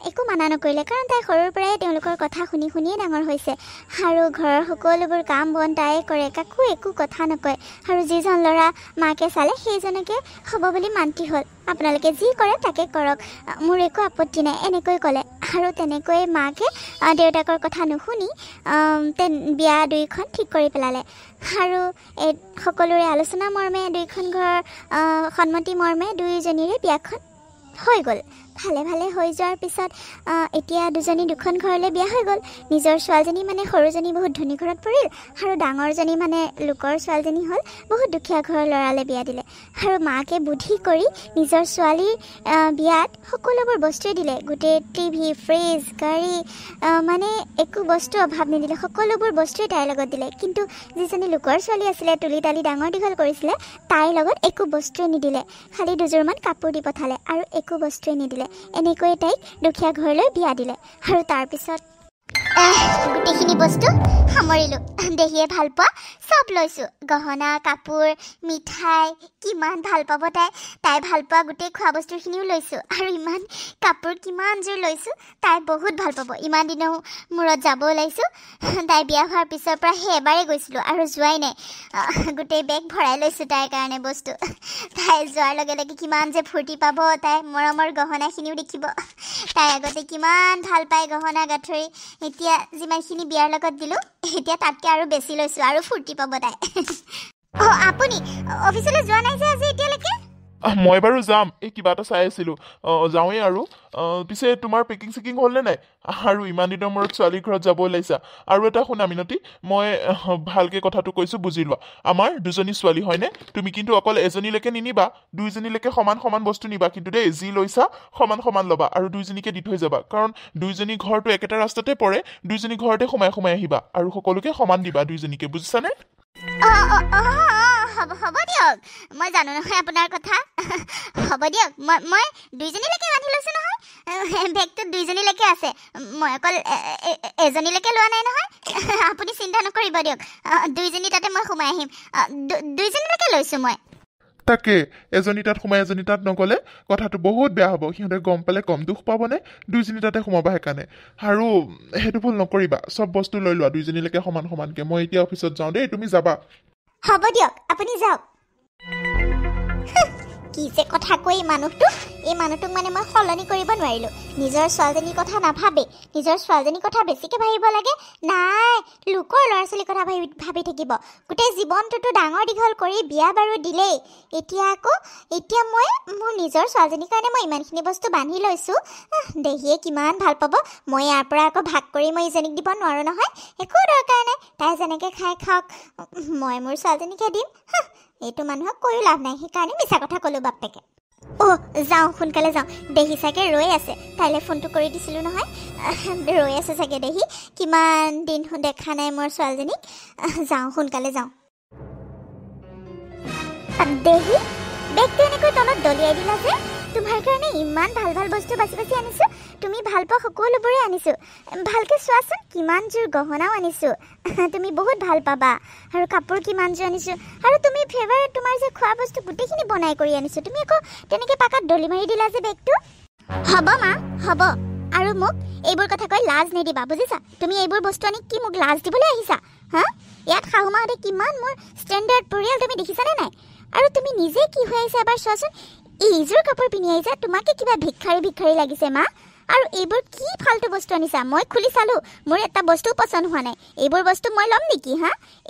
Speaker 1: একো মানা নকৰিলে, কাৰণ তাই সৰুৰ পৰাই তেওঁলোকৰ কথা শুনি শুনিয়ে ডাঙৰ হৈছে। আৰু ঘৰৰ সকলোবোৰ কাম বন তাইয়ে কৰে, কাকো একো কথা নকয়। আৰু যিজন ল'ৰা মাকে চালে সেইজনকে হ'ব বুলি মান্তি হ'ল। আপোনালোকে যি কৰে তাকে কৰক, মোৰ একো আপত্তি নাই, এনেকৈ ক'লে। আৰু তেনেকৈয়ে মাকে দেউতাকৰ কথা নুশুনি বিয়া দুইখন ঠিক কৰি পেলালে। আৰু এই সকলোৰে আলোচনা মৰ্মে, দুইখন ঘৰৰ সন্মতি মৰ্মে দুইজনীৰে বিয়াখন হৈ গ'ল। ভালে ভালে হৈ যোৱাৰ পিছত এতিয়া দুজনী দুখন ঘৰলৈ বিয়া হৈ গ'ল। নিজৰ ছোৱালীজনী মানে সৰুজনী বহুত ধনী ঘৰত পৰিল, আৰু ডাঙৰজনী মানে লোকৰ ছোৱালীজনী হ'ল বহুত দুখীয়া ঘৰৰ ল'ৰালৈ বিয়া দিলে। আৰু মাকে বুদ্ধি কৰি নিজৰ ছোৱালীৰ বিয়াত সকলোবোৰ বস্তুৱে দিলে, গোটেই টিভি, ফ্ৰিজ, গাড়ী, মানে একো বস্তু অভাৱ নিদিলে, সকলোবোৰ বস্তুৱে তাইৰ লগত দিলে। কিন্তু যিজনী লোকৰ ছোৱালী আছিলে, তুলি তালি ডাঙৰ দীঘল কৰিছিলে, তাইৰ লগত একো বস্তুৱে নিদিলে, খালি দুযোৰমান কাপোৰ দি পঠালে, আৰু একো বস্তুৱে নিদিলে। এনেকৈয়ে তাইক দুখীয়া ঘৰলৈ বিয়া দিলে। আৰু তাৰপিছত গোটেইখিনি বস্তু সামৰিলোঁ। দেহিয়ে ভাল পোৱা চব লৈছোঁ, গহনা, কাপোৰ, মিঠাই, কিমান ভাল পাব তাই ভাল পোৱা গোটেই খোৱা বস্তুখিনিও লৈছোঁ। আৰু ইমান কাপোৰ কিমানযোৰ লৈছোঁ, তাই বহুত ভাল পাব। ইমান দিনৰ মূৰত যাব ওলাইছোঁ, তাই বিয়া হোৱাৰ পিছৰ পৰা সেই এবাৰেই গৈছিলোঁ আৰু যোৱাই নাই। গোটেই বেগ ভৰাই লৈছোঁ তাইৰ কাৰণে বস্তু। তাই যোৱাৰ লগে লগে কিমান যে ফূৰ্তি পাব, তাই মৰমৰ গহনাখিনিও দেখিব। তাই আগতে কিমান ভাল পায় গহনা গাঁঠৰি, এতিয়া যিমানখিনি বিয়াৰ লগত দিলোঁ, এতিয়া তাতকৈ আৰু বেছি লৈছোঁ, আৰু ফূৰ্তি পাব তাই। আপুনি অফিচলৈ যোৱা নাই যে আজি এতিয়ালৈকে?
Speaker 2: মই বাৰু যাম, এই কিবা এটা চাই আছিলোঁ, যাওঁৱেই আৰু। পিছে তোমাৰ পেকিং চেকিং হ'লনে নাই? আৰু ইমান দিনৰ মূৰত ছোৱালীৰ ঘৰত যাব ওলাইছা। আৰু এটা শুনা মিনতি, মই ভালকৈ কথাটো কৈছোঁ, বুজি লোৱা। আমাৰ দুজনী ছোৱালী হয়নে? তুমি কিন্তু অকল এজনীলৈকে নিনিবা, দুইজনীলৈকে সমান সমান বস্তু নিবা কিন্তু দেই। যি লৈছা সমান সমান ল'বা আৰু দুইজনীকে দি থৈ যাবা, কাৰণ দুইজনী ঘৰটো একেটা ৰাস্তাতে পৰে, দুইজনী ঘৰতে সোমাই সোমাই আহিবা আৰু সকলোকে সমান দিবা দুইজনীকে, বুজিছানে?
Speaker 1: হ'ব দিয়ক, মই জানো নহয় আপোনাৰ কথা। হ'ব দিয়ক, মই দুইজনীলৈকে বান্ধি লৈছোঁ নহয়, বেগটোত দুইজনীলৈকে আছে, মই অকল এজনীলৈকে লোৱা নাই নহয়। আপুনি চিন্তা নকৰিব দিয়ক, দুইজনী তাতে মই সোমাই আহিম, দুইজনীলৈকে লৈছোঁ মই।
Speaker 2: তাকে, এজনী তাত সোমাই এজনী তাত নগ'লে কথাটো বহুত বেয়া হ'ব, সিহঁতে গম পালে কম দুখ পাবনে? দুইজনী তাতে সোমাবা সেইকাৰণে। আৰু সেইটো ভুল নকৰিবা, চব বস্তু লৈ লোৱা দুইজনীলৈকে সমান সমানকৈ। মই এতিয়া অফিচত যাওঁ দেই, তুমি যাবা।
Speaker 1: হ'ব দিয়ক, আপুনি যাওক। কি যে কথা কৈ এই মানুহটোক মানে মই সলনি কৰিব নোৱাৰিলোঁ। নিজৰ ছোৱালীজনীৰ কথা নাভাবে, নিজৰ ছোৱালীজনীৰ কথা বেছিকৈ ভাবিব লাগে। নাই, লোকৰ ল'ৰা ছোৱালীৰ কথা ভাবি থাকিব। গোটেই জীৱনটোতো ডাঙৰ দীঘল কৰি বিয়া বাৰু দিলেই, এতিয়া মই মোৰ নিজৰ ছোৱালীজনীৰ কাৰণে মই ইমানখিনি বস্তু বান্ধি লৈছোঁ। দেহিয়ে কিমান ভাল পাব। মই ইয়াৰ পৰা আকৌ ভাগ কৰি মই ইজনীক দিব নোৱাৰোঁ নহয়, একো দৰকাৰ নাই। তাই যেনেকৈ খাই খাওক, মই মোৰ ছোৱালীজনীকে দিম। এইটো মানুহক কৈও লাভ নাই, সেইকাৰণে মিছা কথা ক'লোঁ বাপেকে। যাওঁ, সোনকালে যাওঁ। দেহি চাগে ৰৈ আছে, তাইলৈ ফোনটো কৰি দিছিলোঁ নহয়, ৰৈ আছে চাগে দেহি। কিমান দিন দেখা নাই মোৰ ছোৱালীজনীক। যাওঁ, সোনকালে যাওঁ। দেহি, বেগটো এনেকৈ তলত দলিয়াই দিলা যে? তোমাৰ কাৰণে ইমান ভাল ভাল বস্তু বাছি বাছি আনিছোঁ, তুমি ভাল পোৱা সকলোবোৰে আনিছোঁ। ভালকৈ চোৱাচোন, কিমানযোৰ গহনাও আনিছোঁ, তুমি বহুত ভাল পাবা। আৰু কাপোৰ কিমানযোৰ আনিছোঁ, আৰু তুমি ফেভাৰেট তোমাৰ যে খোৱা বস্তু গোটেইখিনি বনাই কৰি আনিছোঁ। তুমি আকৌ তেনেকৈ পাকাত দলি মাৰি দিলা যে বেগটো। হ'ব মা, হ'ব। আৰু মোক এইবোৰ কথা কৈ লাজ নিদিবা, বুজিছা? তুমি এইবোৰ বস্তু আনি কি মোক লাজ দিবলৈ আহিছা? ইয়াত শাহু মাহঁতে কিমান মোৰ ষ্টেণ্ডাৰ্ড পৰিয়াল তুমি দেখিছানে নাই? আৰু তুমি নিজে কি হৈ আহিছা এবাৰ চোৱাচোন। এইযোৰ কাপোৰ পিন্ধি আহিছা, তোমাকে কিবা ভিক্ষাৰী লাগিছে মা? আৰু এইবোৰ কি ফাল্টু বস্তু আনিছা? মই খুলি চালোঁ, মোৰ এটা বস্তুও পচন্দ হোৱা নাই। এইবোৰ বস্তু মই ল'ম নেকি?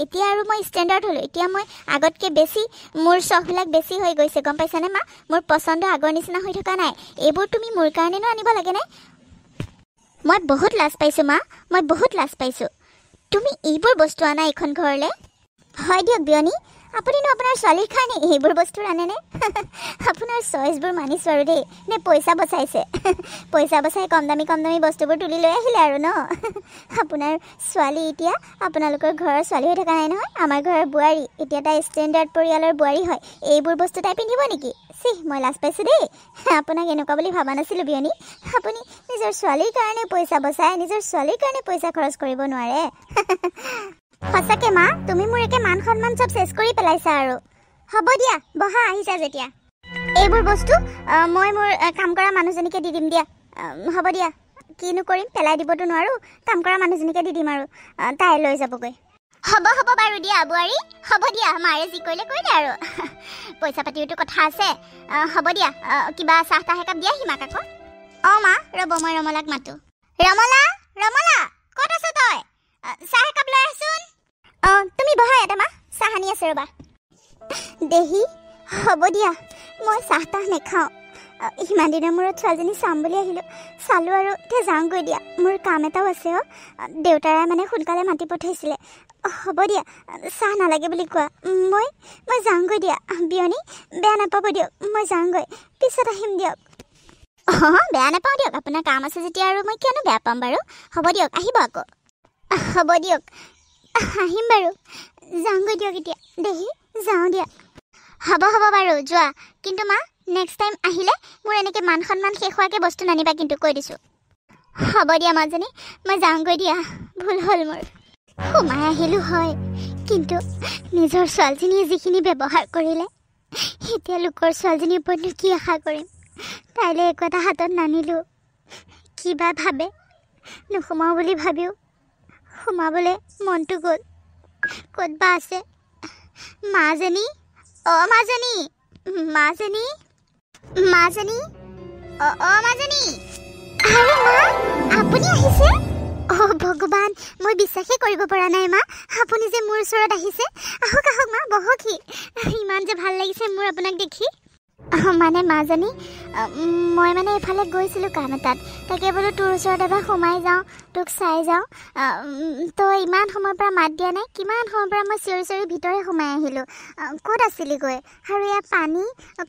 Speaker 1: এতিয়া আৰু মই ষ্টেণ্ডাৰ্ড হ'লোঁ, এতিয়া মই আগতকৈ বেছি মোৰ চখবিলাক বেছি হৈ গৈছে, গম পাইছানে মা? মোৰ পচন্দ আগৰ নিচিনা হৈ থকা নাই। এইবোৰ তুমি মোৰ কাৰণেনো আনিব লাগেনে? মই বহুত লাজ পাইছোঁ মা, মই বহুত লাজ পাইছোঁ। তুমি এইবোৰ বস্তু আনা এইখন ঘৰলৈ? হয় দিয়ক বিয়নী, আপুনিনো আপোনাৰ ছোৱালীৰ কাৰণে এইবোৰ বস্তু আনেনে? আপোনাৰ চইচবোৰ মানিছোঁ আৰু দেই। নে পইচা বচাইছে? পইচা বচাই কম দামী বস্তুবোৰ তুলি লৈ আহিলে আৰু ন? আপোনাৰ ছোৱালী এতিয়া আপোনালোকৰ ঘৰৰ ছোৱালী হৈ থকা নাই নহয়, আমাৰ ঘৰৰ বোৱাৰী। এতিয়া তাই ষ্টেণ্ডাৰ্ড পৰিয়ালৰ বোৱাৰী হয়, এইবোৰ বস্তু তাই পিন্ধিব নেকি? মই লাজ পাইছোঁ দেই। আপোনাক এনেকুৱা বুলি ভাবা নাছিলোঁ বিয়নী। আপুনি নিজৰ ছোৱালীৰ কাৰণে পইচা বচাই নিজৰ ছোৱালীৰ কাৰণে পইচা খৰচ কৰিব নোৱাৰে। সঁচাকে মা, তুমি মোৰ একে মান সন্মান চব চেছ কৰি পেলাইছা আৰু। হ'ব দিয়া, বহা, আহিছা যেতিয়া। এইবোৰ বস্তু মই মোৰ কাম কৰা মানুহজনীকে দি দিম দিয়া। হ'ব দিয়া, কিনো কৰিম, পেলাই দিবতো নোৱাৰোঁ, কাম কৰা মানুহজনীকে দি দিম আৰু তাই লৈ যাবগৈ। হ'ব বাৰু দিয়া বোৱাৰী, হ'ব দিয়া, মাৰে যি কৰিলে কৰিলে আৰু। পইচা পাতিৰতো কথা আছে। হ'ব দিয়া, কিবা চাহ তাহ একাপ দিয়াহি মাক আকৌ। মা, ৰ'ব, মই ৰমলাক মাতো। ৰমলা, ক'ত আছ তই? চাহ একাপ লৈ আহচোন। তুমি বহা ইয়াতে মা, চাহ আনি আছে ৰ'বা। দেহি, হ'ব দিয়া, মই চাহ তাহ নেখাওঁ। ইমান দিনৰ মূৰত ছোৱালীজনী চাম বুলি আহিলোঁ, চালোঁ আৰু এতিয়া যাওঁগৈ দিয়া, মোৰ কাম এটাও আছে। দেউতাৰে মানে সোনকালে মাতি পঠাইছিলে। হ'ব দিয়া, চাহ নালাগে বুলি কোৱা। মই যাওঁগৈ দিয়া। বিয়নী, বেয়া নাপাব দিয়ক, মই যাওঁগৈ, পিছত আহিম দিয়ক। বেয়া নাপাওঁ দিয়ক, আপোনাৰ কাম আছে যেতিয়া আৰু মই কিয়নো বেয়া পাম বাৰু। হ'ব দিয়ক, আহিব আকৌ। হ'ব দিয়ক, আহিম বাৰু, যাওঁগৈ দিয়ক এতিয়া। দেহি, যাওঁ দিয়া। হ'ব বাৰু, যোৱা। কিন্তু মা, নেক্সট টাইম আহিলে মোৰ এনেকৈ মান সন্মান শেষ হোৱাকৈ বস্তু নানিবা কিন্তু, কৈ দিছোঁ। হ'ব দিয়া মাজনী, মই যাওঁগৈ দিয়া, ভুল হ'ল মোৰ। সোমাই আহিলোঁ হয়, কিন্তু নিজৰ ছোৱালীজনীয়ে যিখিনি ব্যৱহাৰ কৰিলে, এতিয়া লোকৰ ছোৱালীজনীৰ ওপৰতনো কি আশা কৰিম? তাইলৈ একো এটা হাতত নানিলোঁ। কিবা ভাবে, নোসোমাওঁ বুলি ভাবিও সোমাবলৈ মনটো গ'ল। ক'ত বা আছে মাজনী? মাজনী, মাজনী, মাজনী, মাজনী। আৰে মা, আপুনি আহিছে? ভগৱান, মই বিশ্বাসেই কৰিব পৰা নাই মা, আপুনি যে মোৰ ওচৰত আহিছে। আহক মা, বহকহি। ইমান যে ভাল লাগিছে মোৰ আপোনাক দেখি। মানে মাজনী মই মানে এইফালে গৈছিলোঁ কাম এটাত তাকে বোলো তোৰ ওচৰত এবাৰ সোমাই যাওঁ তোক চাই যাওঁ তই ইমান সময়ৰ পৰা মাত দিয়া নাই কিমান সময়ৰ পৰা মই চিঞৰি চিঞৰি ভিতৰে সোমাই আহিলোঁ ক'ত আছিলি গৈ আৰু এয়া পানী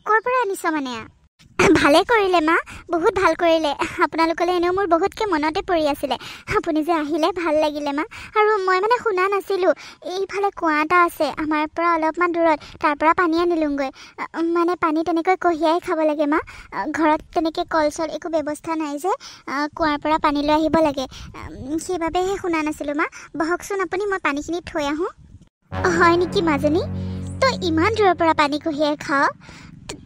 Speaker 1: ক'ৰ পৰা আনিছ মানে ভালে কৰিলে মা বহুত ভাল কৰিলে আপোনালোকলৈ এনেও মোৰ বহুতকৈ মনতে পৰি আছিলে আপুনি যে আহিলে ভাল লাগিলে মা আৰু মই মানে শুনা নাছিলোঁ এইফালে কুঁৱা এটা আছে আমাৰ পৰা অলপমান দূৰত তাৰ পৰা পানী আনিলোঁগৈ মানে পানী তেনেকৈ কঢ়িয়াই খাব লাগে মা ঘৰত তেনেকৈ কল চল একো ব্যৱস্থা নাই যে কুঁৱাৰ পৰা পানী লৈ আহিব লাগে সেইবাবেহে শুনা নাছিলোঁ মা বহকচোন আপুনি মই পানীখিনি থৈ আহোঁ হয় নেকি মাজনী তই ইমান দূৰৰ পৰা পানী কঢ়িয়াই খাৱ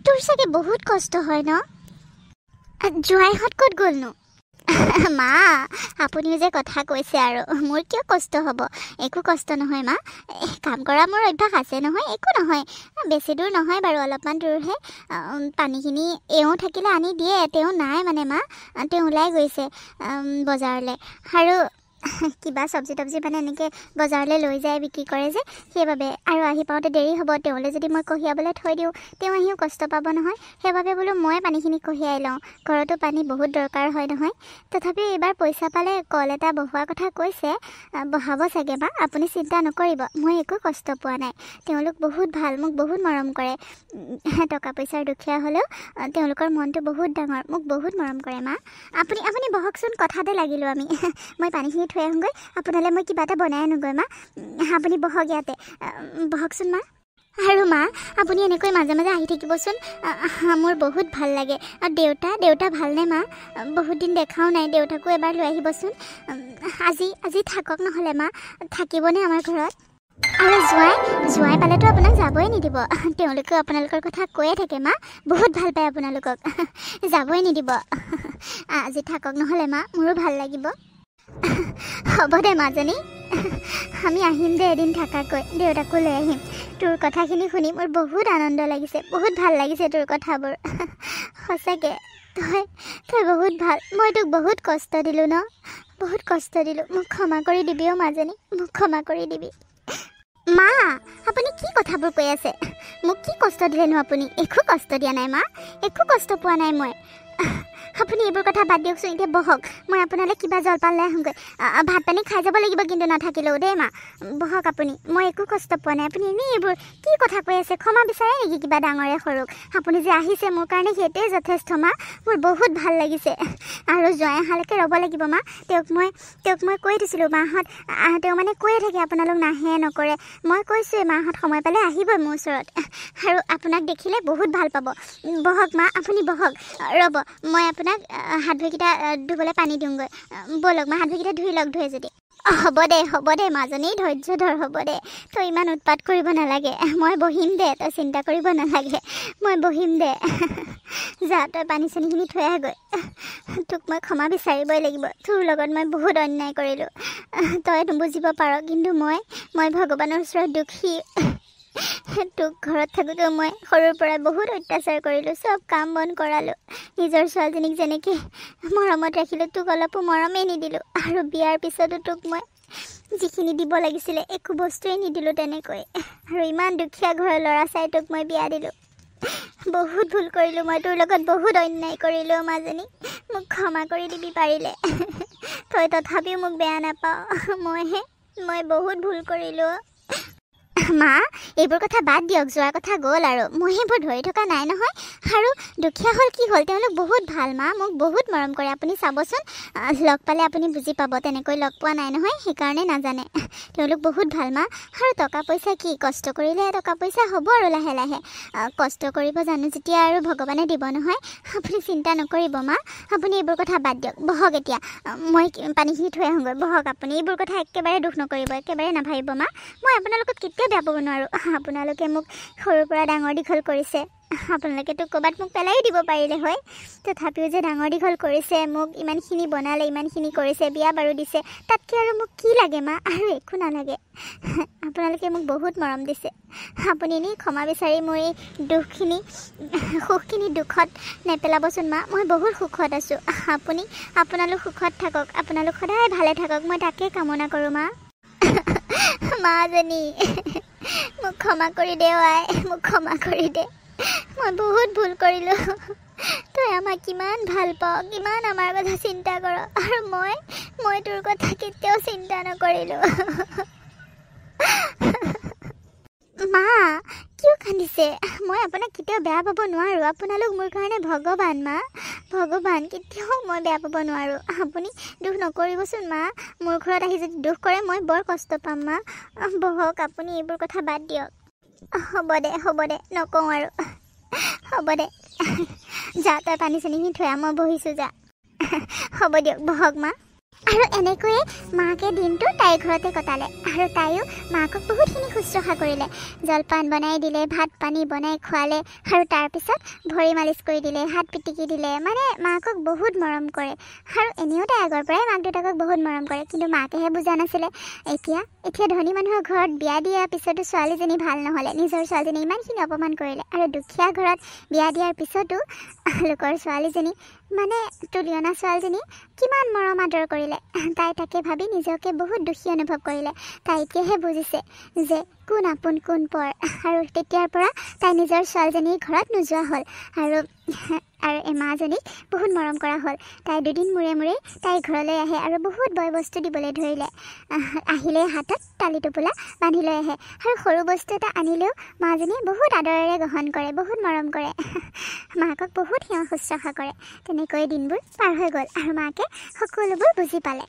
Speaker 1: তোৰ চাগে বহুত কষ্ট হয় ন জোৱাইহঁত ক'ত গ'লনো মা আপুনিও যে কথা কৈছে আৰু মোৰ কিয় কষ্ট হ'ব একো কষ্ট নহয় মা কাম কৰা মোৰ অভ্যাস আছে নহয় একো নহয় বেছি দূৰ নহয় বাৰু অলপমান দূৰহে পানীখিনি এওঁ থাকিলে আনি দিয়ে তেওঁ নাই মানে মা তেওঁ ওলাই গৈছে বজাৰলৈ আৰু কিবা চব্জি তব্জি মানে এনেকৈ বজাৰলৈ লৈ যায় বিক্ৰী কৰে যে সেইবাবে আৰু আহি পাওঁতে দেৰি হ'ব তেওঁলৈ যদি মই কঢ়িয়াবলৈ থৈ দিওঁ তেওঁ আহিও কষ্ট পাব নহয় সেইবাবে বোলো মই পানীখিনি কঢ়িয়াই লওঁ ঘৰতো পানী বহুত দৰকাৰ হয় নহয় তথাপিও এইবাৰ পইচা পালে কল এটা বহোৱাৰ কথা কৈছে বহাব চাগে বা আপুনি চিন্তা নকৰিব মই একো কষ্ট পোৱা নাই তেওঁলোক বহুত ভাল মোক বহুত মৰম কৰে টকা পইচাৰ দুখীয়া হ'লেও তেওঁলোকৰ মনটো বহুত ডাঙৰ মোক বহুত মৰম কৰে মা আপুনি বহকচোন কথাতে লাগিলোঁ আমি মই পানীখিনি থৈ আহোঁগৈ আপোনালৈ মই কিবা এটা বনাই আনোগৈ মা আপুনি বহক ইয়াতে বহকচোন মা আৰু মা আপুনি এনেকৈ মাজে মাজে আহি থাকিবচোন মোৰ বহুত ভাল লাগে আৰু দেউতা ভালনে মা বহুত দিন দেখাও নাই দেউতাকো এবাৰ লৈ আহিবচোন আজি থাকক নহ'লে মা থাকিবনে আমাৰ ঘৰত আৰু জোৱাই পালেতো আপোনাক যাবই নিদিব তেওঁলোকেও আপোনালোকৰ কথা কৈয়ে থাকে মা বহুত ভাল পায় আপোনালোকক যাবই নিদিব আজি থাকক নহ'লে মা মোৰো ভাল লাগিব হ'ব দে মাজনী আমি আহিম দে এদিন থাকাকৈ দেউতাকো লৈ আহিম তোৰ কথাখিনি শুনি মোৰ বহুত আনন্দ লাগিছে বহুত ভাল লাগিছে তোৰ কথাবোৰ সঁচাকৈ তই বহুত ভাল মই তোক বহুত কষ্ট দিলোঁ ন বহুত কষ্ট দিলোঁ মোক ক্ষমা কৰি দিবি অ' মাজনী মোক ক্ষমা কৰি দিবি মা আপুনি কি কথাবোৰ কৈ আছে মোক কি কষ্ট দিলেনো আপুনি একো কষ্ট দিয়া নাই মা একো কষ্ট পোৱা নাই মই আপুনি এইবোৰ কথা বাদ দিয়কচোন এতিয়া বহক মই আপোনালৈ কিবা জলপান লৈ আহোঁগৈ ভাত পানী খাই যাব লাগিব কিন্তু নাথাকিলেও দেই মা বহক আপুনি মই একো কষ্ট পোৱা নাই আপুনি এনেই এইবোৰ কি কথা কৈ আছে ক্ষমা বিচাৰে নেকি কিবা ডাঙৰে সৰুক আপুনি যে আহিছে মোৰ কাৰণে সেইটোৱে যথেষ্ট মা মোৰ বহুত ভাল লাগিছে আৰু জোৱাই অহালৈকে ৰ'ব লাগিব মা তেওঁক মই কৈ দিছিলোঁ মাহঁত তেওঁ মানে কৈয়ে থাকে আপোনালোক নাহে নকৰে মই কৈছোঁৱে মাহঁত সময় পালে আহিবই মোৰ ওচৰত আৰু আপোনাক দেখিলে বহুত ভাল পাব বহক মা আপুনি বহক ৰ'ব মই আপোনাক হাত ভৰিকেইটা ধুবলৈ পানী দিওঁগৈ ব'লক মা হাত ভৰিকেইটা ধুই লওক ধুৱে যদি হ'ব দে মাজনী ধৈৰ্য ধৰ হ'ব দে তই ইমান উৎপাত কৰিব নালাগে মই বহিম দে তই চিন্তা কৰিব নালাগে মই বহিম দে যা তই পানী চানীখিনি থৈ আহগৈ তোক মই ক্ষমা বিচাৰিবই লাগিব তোৰ লগত মই বহুত অন্যায় কৰিলোঁ তই বুজিব পাৰ কিন্তু মই ভগৱানৰ ওচৰত দুখী তোক ঘৰত থাকোঁতেও মই সৰুৰ পৰা বহুত অত্যাচাৰ কৰিলোঁ চব কাম বন কৰালোঁ নিজৰ ছোৱালীজনীক যেনেকৈ মৰমত ৰাখিলোঁ তোক অলপো মৰমেই নিদিলোঁ আৰু বিয়াৰ পিছতো তোক মই যিখিনি দিব লাগিছিলে একো বস্তুৱেই নিদিলোঁ তেনেকৈ আৰু ইমান দুখীয়া ঘৰৰ ল'ৰা চাই তোক মই বিয়া দিলোঁ বহুত ভুল কৰিলোঁ মই তোৰ লগত বহুত অন্যায় কৰিলোঁ মাজনী মোক ক্ষমা কৰি দিবি পাৰিলে তই তথাপিও মোক বেয়া নাপাওঁ মই বহুত ভুল কৰিলোঁ মা এইবোৰ কথা বাদ দিয়ক যোৱাৰ কথা গ'ল আৰু মই সেইবোৰ ধৰি থকা নাই নহয় আৰু দুখীয়া হ'ল কি হ'ল তেওঁলোক বহুত ভাল মা মোক বহুত মৰম কৰে আপুনি চাবচোন লগ পালে আপুনি বুজি পাব তেনেকৈ লগ পোৱা নাই নহয় সেইকাৰণে নাজানে তেওঁলোক বহুত ভাল মা আৰু টকা পইচা কি কষ্ট কৰিলে টকা পইচা হ'ব আৰু লাহে লাহে কষ্ট কৰিব জানো যেতিয়া আৰু ভগৱানে দিব নহয় আপুনি চিন্তা নকৰিব মা আপুনি এইবোৰ কথা বাদ দিয়ক বহক এতিয়া মই পানীখিনি থৈ আহোঁগৈ বহক আপুনি এইবোৰ কথা একেবাৰে দুখ নকৰিব একেবাৰে নাভাবিব মা মই আপোনালোকক কেতিয়াও বেয়া পাব নোৱাৰোঁ আপোনালোকে মোক সৰুৰ পৰা ডাঙৰ দীঘল কৰিছে আপোনালোকেতো ক'ৰবাত মোক পেলাই দিব পাৰিলে হয় তথাপিও যে ডাঙৰ দীঘল কৰিছে মোক ইমানখিনি বনালে ইমানখিনি কৰিছে বিয়া বাৰু দিছে তাতকৈ আৰু মোক কি লাগে মা আৰু একো নালাগে আপোনালোকে মোক বহুত মৰম দিছে আপুনি এনেই ক্ষমা বিচাৰি মোৰ এই সুখখিনি দুখত নেপেলাবচোন মা মই বহুত সুখত আছোঁ আপোনালোক সুখত থাকক আপোনালোক সদায় ভালে থাকক মই তাকে কামনা কৰোঁ মা মাজনী মোক ক্ষমা কৰি দে আই মোক ক্ষমা কৰি দে মই বহুত ভুল কৰিলোঁ। তই আমাক কিমান ভাল পাওঁ, কিমান আমাৰ কথা চিন্তা কৰ, আৰু মই তোৰ কথা কেতিয়াও চিন্তা নকৰিলোঁ। মা কিয় কান্দিছে? মই আপোনাক কেতিয়াও বেয়া পাব নোৱাৰোঁ। আপোনালোক মোৰ কাৰণে ভগৱান মা, ভগৱান। কেতিয়াও মই বেয়া পাব নোৱাৰোঁ। আপুনি দুখ নকৰিবচোন মা। মোৰ ঘৰত আহি যদি দুখ কৰে মই বৰ কষ্ট পাম মা। বহক, আপুনি এইবোৰ কথা বাদ দিয়ক। হ'ব দে নকওঁ আৰু। হ'ব দে, যা তই পানী চানীখিনি থৈ মই বহিছোঁ যা। হ'ব দিয়ক, বহক মা। আৰু এনেকৈয়ে মাকে দিনটো তাইৰ ঘৰতে কটালে। আৰু তাইও মাকক বহুতখিনি শুশ্ৰূষা কৰিলে। জলপান বনাই দিলে, ভাত পানী বনাই খোৱালে, আৰু তাৰপিছত ভৰি মালিচ কৰি দিলে, হাত পিটিকি দিলে। মানে মাকক বহুত মৰম কৰে। আৰু এনেও তাই আগৰ পৰাই মাক দেউতাকক বহুত মৰম কৰে, কিন্তু মাকেহে বুজা নাছিলে। এতিয়া ধনী মানুহৰ ঘৰত বিয়া দিয়াৰ পিছতো ছোৱালীজনী ভাল নহ'লে, নিজৰ ছোৱালীজনী ইমানখিনি অপমান কৰিলে। আৰু দুখীয়া ঘৰত বিয়া দিয়াৰ পিছতো লোকৰ ছোৱালীজনী, মানে তুলিয়না ছোৱালীজনী কিমান মৰম আদৰ কৰিলে। তাই তাকে ভাবি নিজকে বহুত দুখী অনুভৱ কৰিলে। তাই এতিয়াহে বুজিছে যে কোন আপোন কোন পৰ। আৰু তেতিয়াৰ পৰা তাই নিজৰ ছোৱালীজনীৰ ঘৰত নোযোৱা হ'ল, আৰু এমাজনীক বহুত মৰম কৰা হ'ল। তাই দুদিন মূৰে মূৰে তাইৰ ঘৰলৈ আহে আৰু বহুত বয় বস্তু দিবলৈ ধৰিলে। আহিলে হাতত তালি টোপোলা বান্ধি লৈ আহে, আৰু সৰু বস্তু এটা আনিলেও মাজনীয়ে বহুত আদৰেৰে গ্ৰহণ কৰে, বহুত মৰম কৰে। মাকক বহুত সেৱা শুশ্ৰূষা কৰে। তেনেকৈ দিনবোৰ পাৰ হৈ গ'ল, আৰু মাকে সকলোবোৰ বুজি পালে।